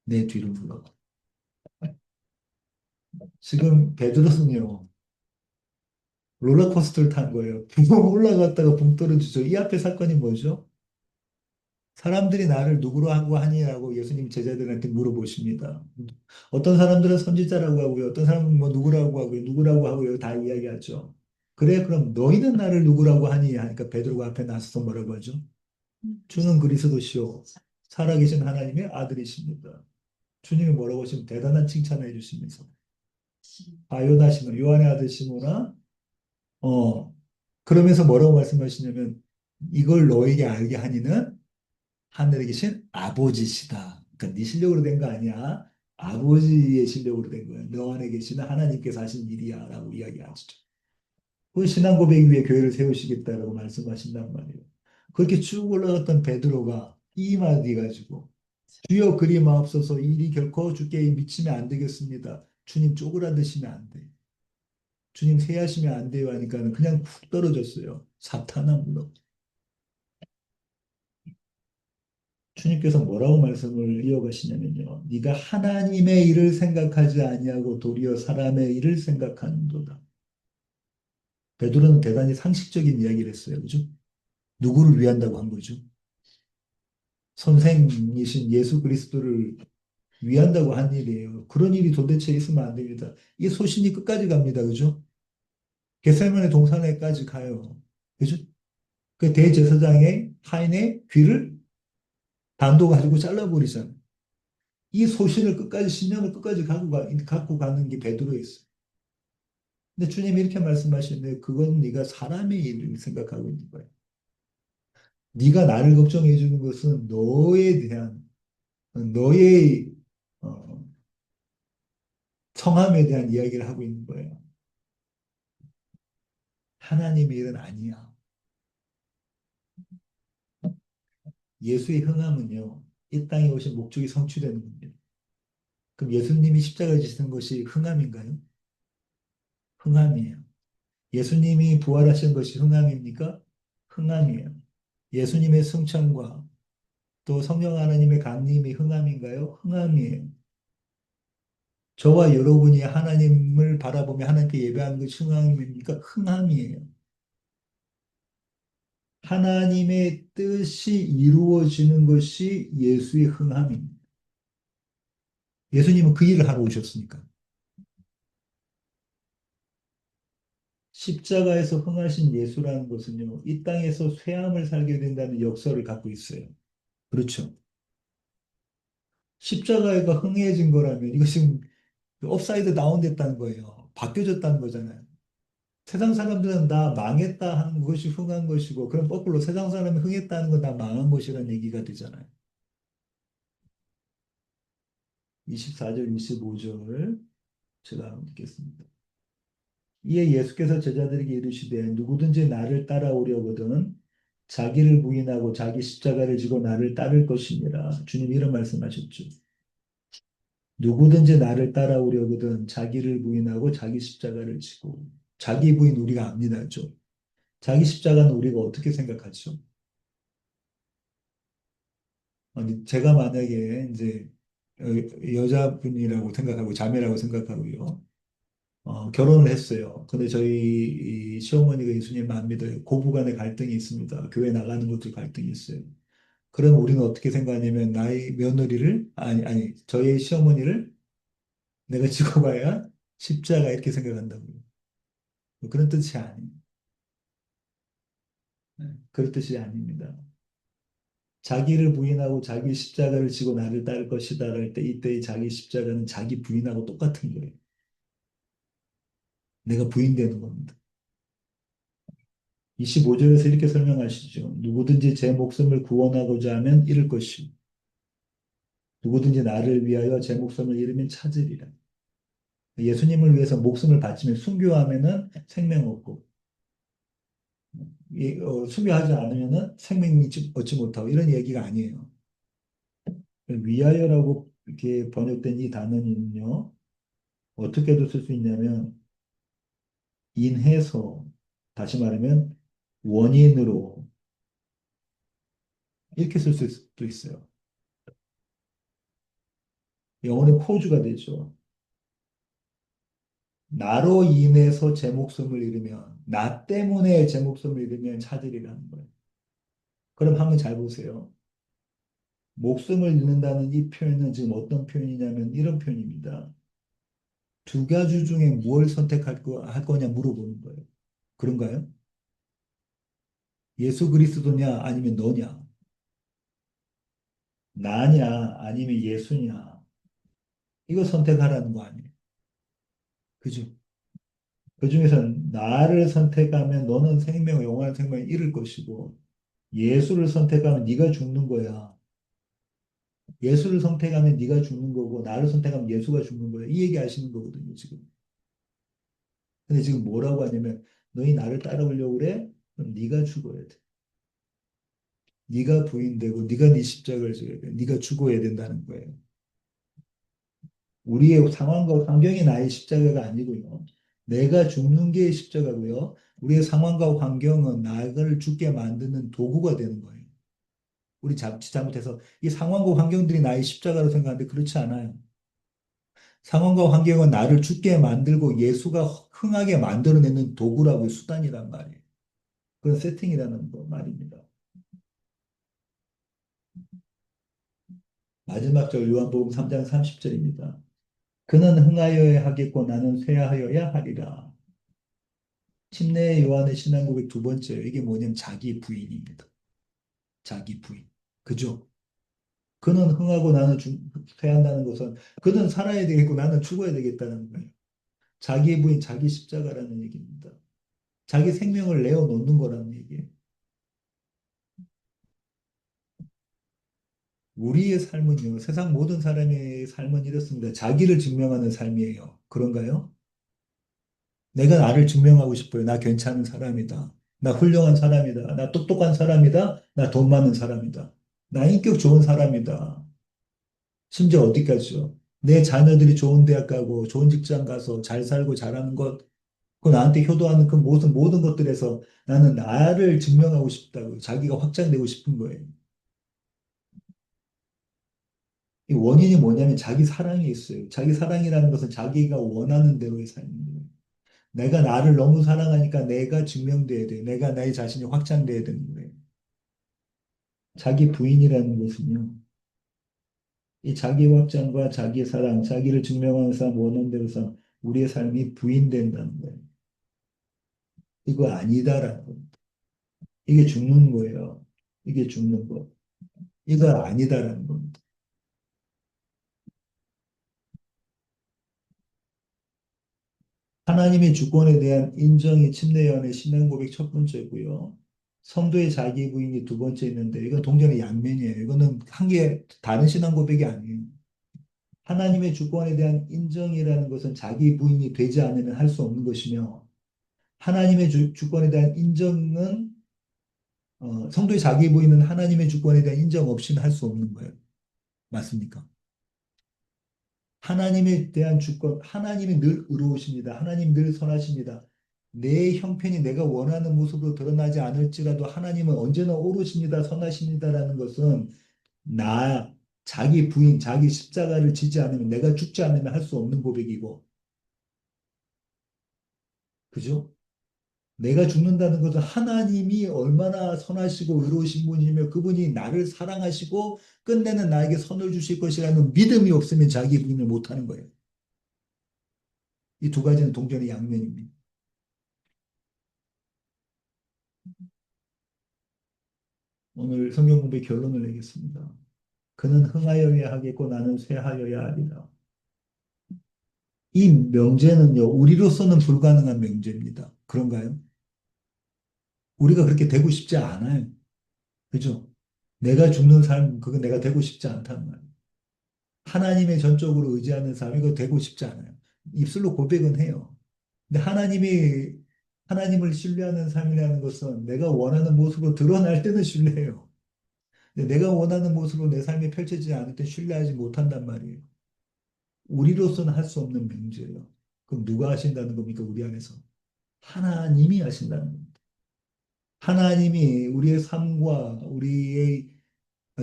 내 뒤로 물러가. 지금 베드로는요. 롤러코스터를 탄 거예요. 붕 올라갔다가 붕 떨어지죠. 이 앞에 사건이 뭐죠? 사람들이 나를 누구로 하고 하니라고 예수님 제자들한테 물어보십니다. 어떤 사람들은 선지자라고 하고요. 어떤 사람은 뭐 누구라고 하고요. 누구라고 하고요. 다 이야기하죠. 그래, 그럼 너희는 나를 누구라고 하니? 하니까 베드로가 앞에 나서서 뭐라고 하죠? 주는 그리스도시요. 살아계신 하나님의 아들이십니다. 주님이 뭐라고 하시면 대단한 칭찬을 해주시면서 바요나 시몬, 요한의 아들 시몬아, 어, 그러면서 뭐라고 말씀하시냐면 이걸 너에게 알게 하니는 하늘에 계신 아버지시다. 그러니까 네 실력으로 된 거 아니야. 아버지의 실력으로 된 거야. 너 안에 계시는 하나님께서 하신 일이야. 라고 이야기하시죠. 그 신앙 고백 위에 교회를 세우시겠다라고 말씀하신단 말이에요. 그렇게 쭉 올라갔던 베드로가 이 말 해가지고 주여 그리 마옵소서 이 일이 결코 주께 미치면 안 되겠습니다. 주님 쪼그라드시면 안 돼. 주님 세하시면 안 돼요 하니까는 그냥 푹 떨어졌어요. 사탄아 물론. 주님께서 뭐라고 말씀을 이어가시냐면요. 네가 하나님의 일을 생각하지 아니하고 도리어 사람의 일을 생각하는도다. 베드로는 대단히 상식적인 이야기를 했어요. 그죠? 누구를 위한다고 한 거죠? 선생이신 예수 그리스도를 위한다고 한 일이에요. 그런 일이 도대체 있으면 안 됩니다. 이 소신이 끝까지 갑니다. 그죠? 겟세마네 동산에까지 가요. 그죠? 그 대제사장의 하인의 귀를 단도 가지고 잘라버리잖아요. 이 소신을 끝까지 신념을 끝까지 갖고 가는 게 베드로였어요. 근데 주님이 이렇게 말씀하시는데 그건 네가 사람의 일을 생각하고 있는 거야. 네가 나를 걱정해 주는 것은 너에 대한 너의 어, 성함에 대한 이야기를 하고 있는 거예요. 하나님의 일은 아니야. 예수의 흥함은요. 이 땅에 오신 목적이 성취되는 겁니다. 그럼 예수님이 십자가에 지신 것이 흥함인가요? 흥함이에요. 예수님이 부활하신 것이 흥함입니까? 흥함이에요. 예수님의 승천과 또 성령 하나님의 강림이 흥함인가요? 흥함이에요. 저와 여러분이 하나님을 바라보며 하나님께 예배하는 것이 흥함입니까? 흥함이에요. 하나님의 뜻이 이루어지는 것이 예수의 흥함입니다. 예수님은 그 일을 하러 오셨으니까. 십자가에서 흥하신 예수라는 것은요, 이 땅에서 쇠함을 살게 된다는 역사를 갖고 있어요. 그렇죠. 십자가가 흥해진 거라면 이거 지금 업사이드 다운 됐다는 거예요. 바뀌어졌다는 거잖아요. 세상 사람들은 다 망했다 하는 것이 흥한 것이고, 그럼 거꾸로 세상 사람이 흥했다는 건 다 망한 것이라는 얘기가 되잖아요. 24절, 25절 제가 읽겠습니다. 이에 예수께서 제자들에게 이르시되 누구든지 나를 따라오려거든 자기를 부인하고 자기 십자가를 지고 나를 따를 것이니라. 주님 이런 말씀하셨죠. 누구든지 나를 따라오려거든 자기를 부인하고 자기 십자가를 지고 자기 부인 우리가 압니다죠. 자기 십자가는 우리가 어떻게 생각하죠? 아니 제가 만약에 이제 여자분이라고 생각하고 자매라고 생각하고요. 결혼을 했어요. 근데 저희 이 시어머니가 예수님 안 믿어요. 고부간에 갈등이 있습니다. 교회 나가는 것도 갈등이 있어요. 그럼 우리는 어떻게 생각하냐면 나의 며느리를 아니 저희 시어머니를 내가 지고 가야 십자가 이렇게 생각한다고요. 뭐 그런 뜻이 아닙니다. 그런 뜻이 아닙니다. 자기를 부인하고 자기 십자가를 지고 나를 따를 것이다 할 때 이때의 자기 십자가는 자기 부인하고 똑같은 거예요. 내가 부인되는 겁니다. 25절에서 이렇게 설명하시죠. 누구든지 제 목숨을 구원하고자 하면 잃을 것이요. 누구든지 나를 위하여 제 목숨을 잃으면 찾으리라. 예수님을 위해서 목숨을 바치면 순교하면은 생명 얻고, 순교하지 않으면은 생명 얻지 못하고 이런 얘기가 아니에요. 위하여라고 이렇게 번역된 이 단어는요, 어떻게도 쓸 수 있냐면, 인해서, 다시 말하면 원인으로 이렇게 쓸 수도 있어요. 영어는 코주가 되죠. 나로 인해서 제 목숨을 잃으면, 나 때문에 제 목숨을 잃으면 찾으리라는 거예요. 그럼 한번 잘 보세요. 목숨을 잃는다는 이 표현은 지금 어떤 표현이냐면 이런 표현입니다. 두 가지 중에 뭘 선택할 할 거냐 물어보는 거예요. 그런가요? 예수 그리스도냐 아니면 너냐? 나냐 아니면 예수냐? 이거 선택하라는 거 아니에요. 그죠? 그 중에서 나를 선택하면 너는 생명, 영원한 생명을 잃을 것이고 예수를 선택하면 네가 죽는 거야. 예수를 선택하면 네가 죽는 거고 나를 선택하면 예수가 죽는 거야. 이 얘기 하시는 거거든요, 지금. 근데 지금 뭐라고 하냐면 너희 나를 따라오려고 그래? 그럼 네가 죽어야 돼. 네가 부인되고 네가 네 십자가를 져야 돼. 네가 죽어야 된다는 거예요. 우리의 상황과 환경이 나의 십자가가 아니고요. 내가 죽는 게 십자가고요. 우리의 상황과 환경은 나를 죽게 만드는 도구가 되는 거예요. 우리 자칫 잘못해서 이 상황과 환경들이 나의 십자가로 생각하는데 그렇지 않아요. 상황과 환경은 나를 죽게 만들고 예수가 흥하게 만들어내는 도구라고 수단이란 말이에요. 그런 세팅이라는 거 말입니다. 마지막 절 요한복음 3장 30절입니다. 그는 흥하여야 하겠고 나는 쇠하여야 하리라. 침례 요한의 신앙 고백 두 번째요. 이게 뭐냐면 자기 부인입니다. 자기 부인. 그죠? 그는 흥하고 나는 쇠한다는 것은 그는 살아야 되겠고 나는 죽어야 되겠다는 거예요. 자기 부인, 자기 십자가라는 얘기입니다. 자기 생명을 내어 놓는 거라는 얘기예요. 우리의 삶은요, 세상 모든 사람의 삶은 이렇습니다. 자기를 증명하는 삶이에요. 그런가요? 내가 나를 증명하고 싶어요. 나 괜찮은 사람이다. 나 훌륭한 사람이다. 나 똑똑한 사람이다. 나 돈 많은 사람이다. 나 인격 좋은 사람이다. 심지어 어디까지요? 내 자녀들이 좋은 대학 가고 좋은 직장 가서 잘 살고 잘하는 것, 그 나한테 효도하는 그 모든 것들에서 나는 나를 증명하고 싶다고 자기가 확장되고 싶은 거예요. 이 원인이 뭐냐면 자기 사랑이 있어요. 자기 사랑이라는 것은 자기가 원하는 대로의 삶입니다. 내가 나를 너무 사랑하니까 내가 증명돼야 돼. 내가 나의 자신이 확장돼야 되는 거예요. 자기 부인이라는 것은요. 이 자기 확장과 자기 사랑, 자기를 증명하는 삶, 원하는 대로 삶, 우리의 삶이 부인된다는 거예요. 이거 아니다라는 겁니다. 이게 죽는 거예요. 이게 죽는 거. 이거 아니다라는 겁니다. 하나님의 주권에 대한 인정이 침례연의 신앙 고백 첫 번째고요. 성도의 자기 부인이 두 번째 있는데 이건 동전의 양면이에요. 이거는 한 개 다른 신앙 고백이 아니에요. 하나님의 주권에 대한 인정이라는 것은 자기 부인이 되지 않으면 할 수 없는 것이며 하나님의 주권에 대한 인정은 성도의 자기 부인은 하나님의 주권에 대한 인정 없이는 할 수 없는 거예요. 맞습니까? 하나님에 대한 주권, 하나님이 늘 의로우십니다. 하나님 늘 선하십니다. 내 형편이 내가 원하는 모습으로 드러나지 않을지라도 하나님은 언제나 옳으십니다. 선하십니다라는 것은 나, 자기 부인, 자기 십자가를 지지 않으면 내가 죽지 않으면 할 수 없는 고백이고, 그죠? 내가 죽는다는 것은 하나님이 얼마나 선하시고 의로우신 분이며 그분이 나를 사랑하시고 끝내는 나에게 선을 주실 것이라는 믿음이 없으면 자기 부인을 못하는 거예요. 이 두 가지는 동전의 양면입니다. 오늘 성경 공부의 결론을 내겠습니다. 그는 흥하여야 하겠고 나는 쇠하여야 하리라. 이 명제는요, 우리로서는 불가능한 명제입니다. 그런가요? 우리가 그렇게 되고 싶지 않아요. 그죠? 내가 죽는 삶, 그건 내가 되고 싶지 않단 말이에요. 하나님의 전적으로 의지하는 삶, 이거 되고 싶지 않아요. 입술로 고백은 해요. 근데 하나님을 신뢰하는 삶이라는 것은 내가 원하는 모습으로 드러날 때는 신뢰해요. 근데 내가 원하는 모습으로 내 삶이 펼쳐지지 않을 때 신뢰하지 못한단 말이에요. 우리로서는 할 수 없는 명제예요. 그럼 누가 하신다는 겁니까? 우리 안에서. 하나님이 하신다는 겁니다. 하나님이 우리의 삶과 우리의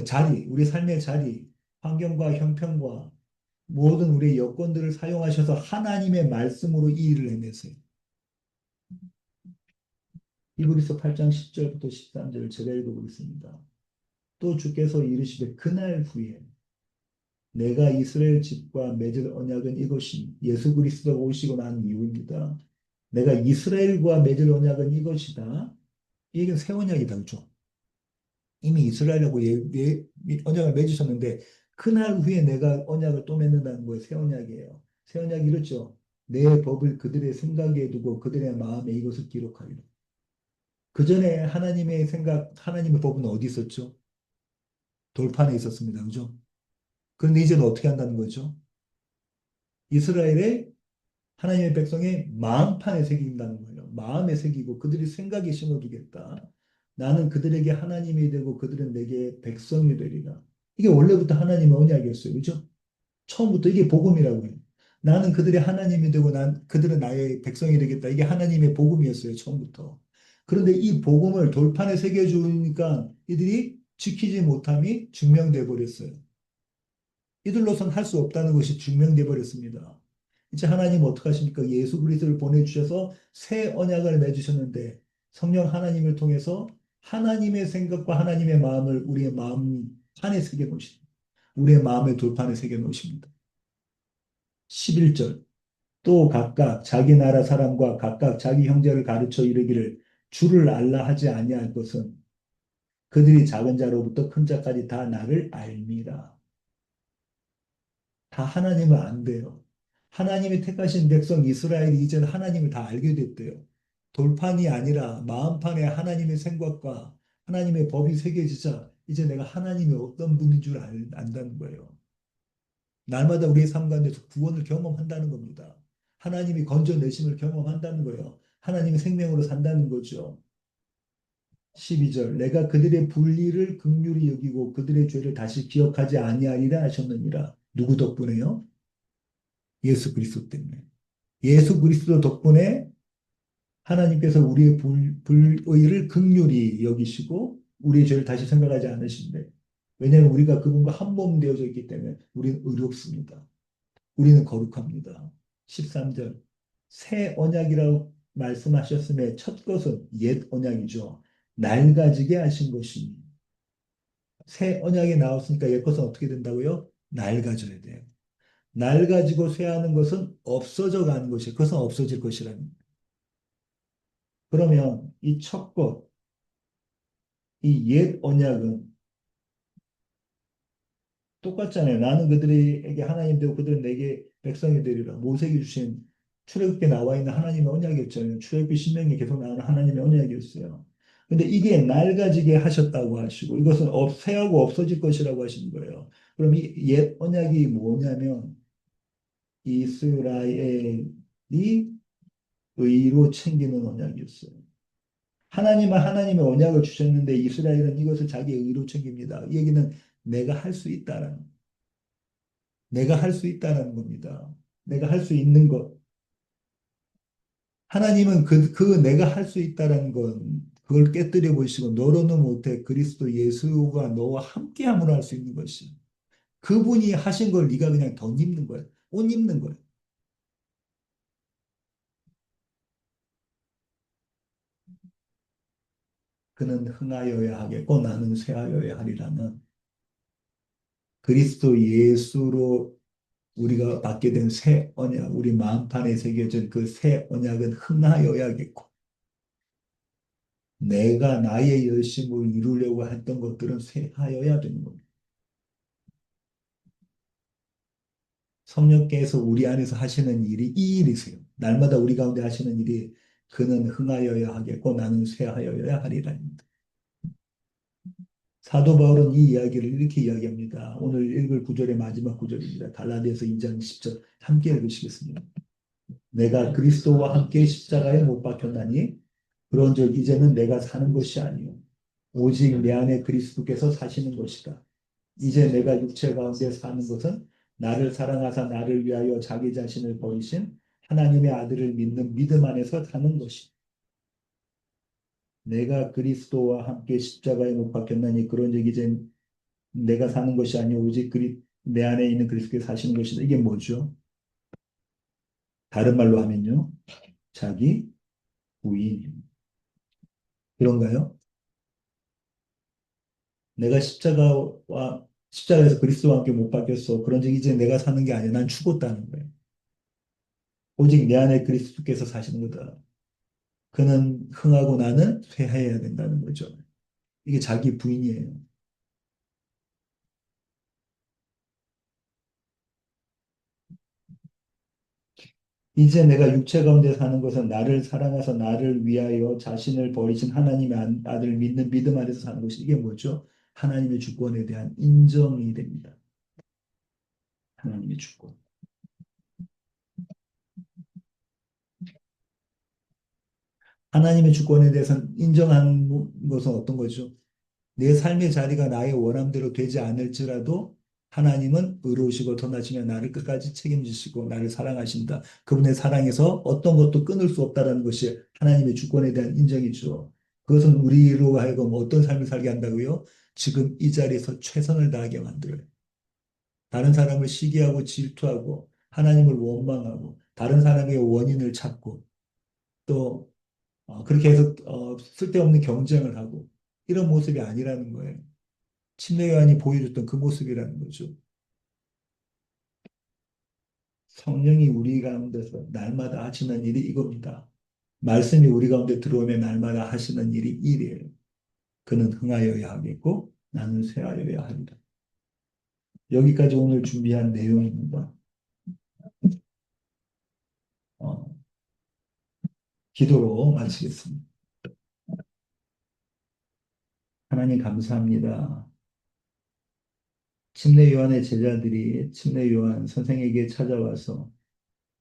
자리, 우리 삶의 자리, 환경과 형편과 모든 우리의 여건들을 사용하셔서 하나님의 말씀으로 이 일을 해내세요. 히브리서 8장 10절부터 13절을 제가 읽어보겠습니다. 또 주께서 이르시되 그날 후에 내가 이스라엘 집과 맺을 언약은 이것이니 예수 그리스도가 오시고 난 이후입니다. 내가 이스라엘과 맺을 언약은 이것이다. 이게 새 언약이다. 그죠? 이미 이스라엘하고 언약을 맺으셨는데 그날 후에 내가 언약을 또 맺는다는 거예요. 새 언약이에요. 새 언약이 이렇죠. 내 법을 그들의 생각에 두고 그들의 마음에 이것을 기록하리라. 그 전에 하나님의 생각, 하나님의 법은 어디 있었죠? 돌판에 있었습니다. 그죠? 그런데 이제는 어떻게 한다는 거죠? 이스라엘의 하나님의 백성의 마음판에 새긴다는 거예요. 마음에 새기고 그들이 생각에 심어두겠다. 나는 그들에게 하나님이 되고 그들은 내게 백성이 되리라. 이게 원래부터 하나님의 언약이었어요. 그죠? 처음부터 이게 복음이라고 해요. 나는 그들의 하나님이 되고 그들은 나의 백성이 되겠다. 이게 하나님의 복음이었어요. 처음부터. 그런데 이 복음을 돌판에 새겨주니까 이들이 지키지 못함이 증명돼 버렸어요. 이들로선 할 수 없다는 것이 증명돼 버렸습니다. 이제 하나님 어떻게 하십니까? 예수 그리스도를 보내주셔서 새 언약을 맺으셨는데 성령 하나님을 통해서 하나님의 생각과 하나님의 마음을 우리의 마음 판에 새겨 놓으십니다. 우리의 마음의 돌판에 새겨 놓으십니다. 11절 또 각각 자기 나라 사람과 각각 자기 형제를 가르쳐 이르기를 주를 알라 하지 아니할 것은 그들이 작은 자로부터 큰 자까지 다 나를 알미라. 다 하나님을 안대요. 하나님이 택하신 백성 이스라엘이 이제는 하나님을 다 알게 됐대요. 돌판이 아니라 마음판에 하나님의 생각과 하나님의 법이 새겨지자 이제 내가 하나님이 어떤 분인 줄 안다는 거예요. 날마다 우리의 삶 가운데서 구원을 경험한다는 겁니다. 하나님이 건져내심을 경험한다는 거예요. 하나님의 생명으로 산다는 거죠. 12절 내가 그들의 불의를 긍휼히 여기고 그들의 죄를 다시 기억하지 아니하리라 하셨느니라. 누구 덕분에요? 예수 그리스도 때문에. 예수 그리스도 덕분에 하나님께서 우리의 불의를 긍휼히 여기시고 우리의 죄를 다시 생각하지 않으신대. 왜냐하면 우리가 그분과 한 몸 되어져 있기 때문에 우리는 의롭습니다. 우리는 거룩합니다. 13절 새 언약이라고 말씀하셨음에 첫 것은 옛 언약이죠. 낡아지게 하신 것이니 새 언약이 나왔으니까 옛 것은 어떻게 된다고요? 낡아져야 돼요. 낡아지고 쇠하는 것은 없어져 가는 것이에요. 그것은 없어질 것이라는 그러면 이 첫 것, 이 옛 언약은 똑같잖아요. 나는 그들에게 하나님 되고 그들은 내게 백성이 되리라. 모세에게 주신 출애굽기에 나와 있는 하나님의 언약이었잖아요. 출애굽기 신명에 계속 나오는 하나님의 언약이었어요. 근데 이게 낡아지게 하셨다고 하시고 이것은 쇠하고 없어질 것이라고 하시는 거예요. 그럼 이 옛 언약이 뭐냐면 이스라엘이 의로 챙기는 언약이었어요. 하나님은 하나님의 언약을 주셨는데 이스라엘은 이것을 자기의 의로 챙깁니다. 이 얘기는 내가 할 수 있다라는 내가 할 수 있다는 겁니다. 내가 할 수 있는 것. 하나님은 그 내가 할 수 있다는 건 그걸 깨뜨려 보시고 너로는 못해 그리스도 예수가 너와 함께함으로 할 수 있는 것이. 그분이 하신 걸 네가 그냥 덧입는 거야. 옷 입는 거야. 그는 흥하여야 하겠고 나는 쇠하여야 하리라는 그리스도 예수로 우리가 받게 된 새 언약, 우리 마음판에 새겨진 그 새 언약은 흥하여야겠고 내가 나의 열심을 이루려고 했던 것들은 쇠하여야 되는 겁니다. 성령께서 우리 안에서 하시는 일이 이 일이세요. 날마다 우리 가운데 하시는 일이 그는 흥하여야 하겠고 나는 쇠하여야 하리라입니다. 사도 바울은 이 이야기를 이렇게 이야기합니다. 오늘 읽을 구절의 마지막 구절입니다. 갈라디아서 2장 10절 함께 읽으시겠습니다. 내가 그리스도와 함께 십자가에 못 박혔나니 그런즉 이제는 내가 사는 것이 아니요 오직 내 안에 그리스도께서 사시는 것이다. 이제 내가 육체 가운데 사는 것은 나를 사랑하사 나를 위하여 자기 자신을 버리신 하나님의 아들을 믿는 믿음 안에서 사는 것이. 내가 그리스도와 함께 십자가에 못 박혔나니 그런즉 이제 내가 사는 것이 아니요 오직 내 안에 있는 그리스도께서 사시는 것이다. 이게 뭐죠? 다른 말로 하면요. 자기 부인. 그런가요? 내가 십자가에서 그리스도와 함께 못 박혔어. 그런즉 이제 내가 사는 게 아니야. 난 죽었다는 거예요. 오직 내 안에 그리스도께서 사시는 거다. 그는 흥하고 나는 쇠해야 된다는 거죠. 이게 자기 부인이에요. 이제 내가 육체 가운데 사는 것은 나를 사랑하사 나를 위하여 자신을 버리신 하나님의 아들을 믿는 믿음 안에서 사는 것이 이게 뭐죠? 하나님의 주권에 대한 인정이 됩니다. 하나님의 주권. 하나님의 주권에 대해서 인정한 것은 어떤 거죠? 내 삶의 자리가 나의 원함대로 되지 않을지라도 하나님은 의로우시고 선하시며 나를 끝까지 책임지시고 나를 사랑하신다. 그분의 사랑에서 어떤 것도 끊을 수 없다는 것이 하나님의 주권에 대한 인정이죠. 그것은 우리로 하여금 어떤 삶을 살게 한다고요? 지금 이 자리에서 최선을 다하게 만들어요. 다른 사람을 시기하고 질투하고 하나님을 원망하고 다른 사람의 원인을 찾고 또 그렇게 해서 쓸데없는 경쟁을 하고 이런 모습이 아니라는 거예요. 침례 요한이 보여줬던 그 모습이라는 거죠. 성령이 우리 가운데서 날마다 하시는 일이 이겁니다. 말씀이 우리 가운데 들어오면 날마다 하시는 일이 일이에요. 그는 흥하여야 하겠고 나는 쇠하여야 합니다. 여기까지 오늘 준비한 내용입니다. 어, 기도로 마치겠습니다. 하나님 감사합니다. 침례 요한의 제자들이 침례 요한 선생에게 찾아와서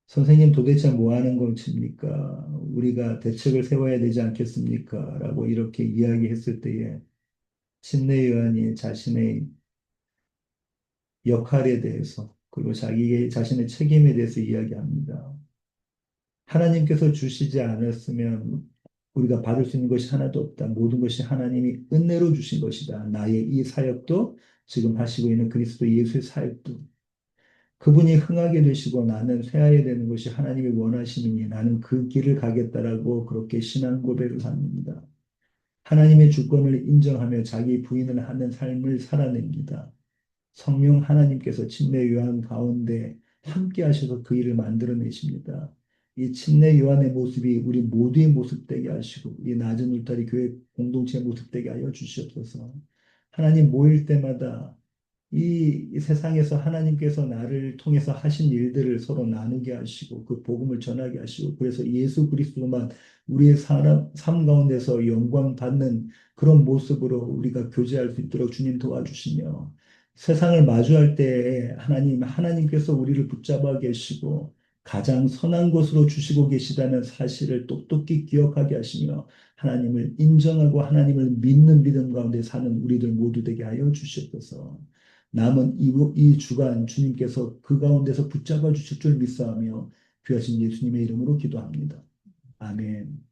선생님 도대체 뭐 하는 것입니까? 우리가 대책을 세워야 되지 않겠습니까? 라고 이렇게 이야기했을 때에 침례 요한이 자신의 역할에 대해서 그리고 자기 자신의 책임에 대해서 이야기합니다. 하나님께서 주시지 않았으면 우리가 받을 수 있는 것이 하나도 없다. 모든 것이 하나님이 은혜로 주신 것이다. 나의 이 사역도 지금 하시고 있는 그리스도 예수의 사역도 그분이 흥하게 되시고 나는 쇠하게 되는 것이 하나님이 원하시느니 나는 그 길을 가겠다라고 그렇게 신앙 고백을 합니다. 하나님의 주권을 인정하며 자기 부인을 하는 삶을 살아냅니다. 성령 하나님께서 침례 요한 가운데 함께 하셔서 그 일을 만들어내십니다. 이 침례 요한의 모습이 우리 모두의 모습 되게 하시고 이 낮은 울타리 교회 공동체의 모습 되게 하여 주시옵소서. 하나님 모일 때마다 이 세상에서 하나님께서 나를 통해서 하신 일들을 서로 나누게 하시고 그 복음을 전하게 하시고 그래서 예수 그리스도만 우리의 삶 가운데서 영광 받는 그런 모습으로 우리가 교제할 수 있도록 주님 도와주시며 세상을 마주할 때에 하나님께서 우리를 붙잡아 계시고 가장 선한 곳으로 주시고 계시다는 사실을 똑똑히 기억하게 하시며 하나님을 인정하고 하나님을 믿는 믿음 가운데 사는 우리들 모두 되게 하여 주시옵소서. 남은 이 주간 주님께서 그 가운데서 붙잡아 주실 줄 믿사하며 귀하신 예수님의 이름으로 기도합니다. 아멘.